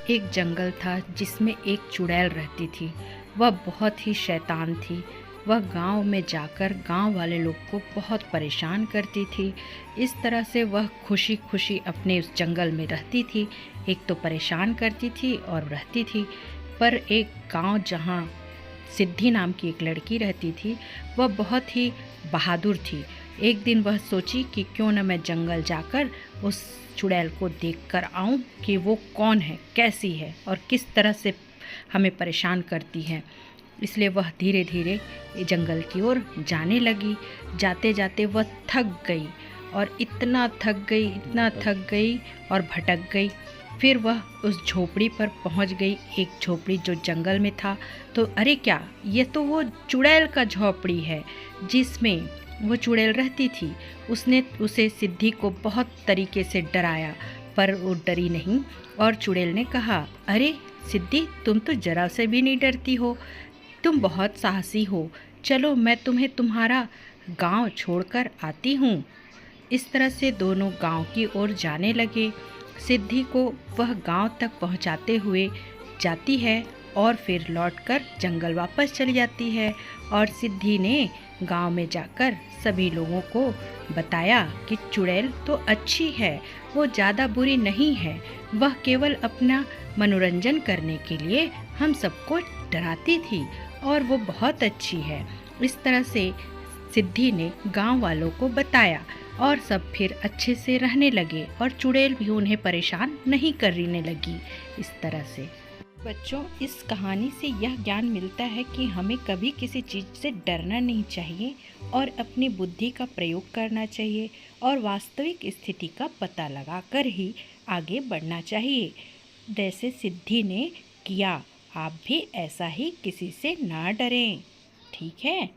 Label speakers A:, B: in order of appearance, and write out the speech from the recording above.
A: एक जंगल था जिसमें एक चुड़ैल रहती थी। वह बहुत ही शैतान थी। वह गांव में जाकर गांव वाले लोग को बहुत परेशान करती थी। इस तरह से वह खुशी खुशी अपने उस जंगल में रहती थी। एक तो परेशान करती थी और रहती थी। पर एक गांव जहां सिद्धि नाम की एक लड़की रहती थी, वह बहुत ही बहादुर थी। एक दिन वह सोची कि क्यों न मैं जंगल जाकर उस चुड़ैल को देखकर आऊं कि वो कौन है, कैसी है और किस तरह से हमें परेशान करती है। इसलिए वह धीरे धीरे जंगल की ओर जाने लगी। जाते जाते वह थक गई और इतना थक गई और भटक गई। फिर वह उस झोपड़ी पर पहुंच गई, एक झोपड़ी जो जंगल में था। तो अरे क्या, ये तो वो चुड़ैल का झोपड़ी है जिसमें वो चुड़ैल रहती थी। उसने उसे सिद्धि को बहुत तरीके से डराया, पर वो डरी नहीं। और चुड़ैल ने कहा, अरे सिद्धि, तुम तो जरा से भी नहीं डरती हो, तुम बहुत साहसी हो। चलो मैं तुम्हें तुम्हारा गांव छोड़कर आती हूँ। इस तरह से दोनों गांव की ओर जाने लगे। सिद्धि को वह गांव तक पहुंचाते हुए जाती है और फिर लौटकर जंगल वापस चली जाती है। और सिद्धि ने गांव में जाकर सभी लोगों को बताया कि चुड़ैल तो अच्छी है, वो ज़्यादा बुरी नहीं है, वह केवल अपना मनोरंजन करने के लिए हम सबको डराती थी और वो बहुत अच्छी है। इस तरह से सिद्धि ने गांव वालों को बताया और सब फिर अच्छे से रहने लगे और चुड़ैल भी उन्हें परेशान नहीं करने लगी। इस तरह से बच्चों, इस कहानी से यह ज्ञान मिलता है कि हमें कभी किसी चीज़ से डरना नहीं चाहिए और अपनी बुद्धि का प्रयोग करना चाहिए और वास्तविक स्थिति का पता लगाकर ही आगे बढ़ना चाहिए। जैसे सिद्धि ने किया, आप भी ऐसा ही किसी से ना डरें। ठीक है।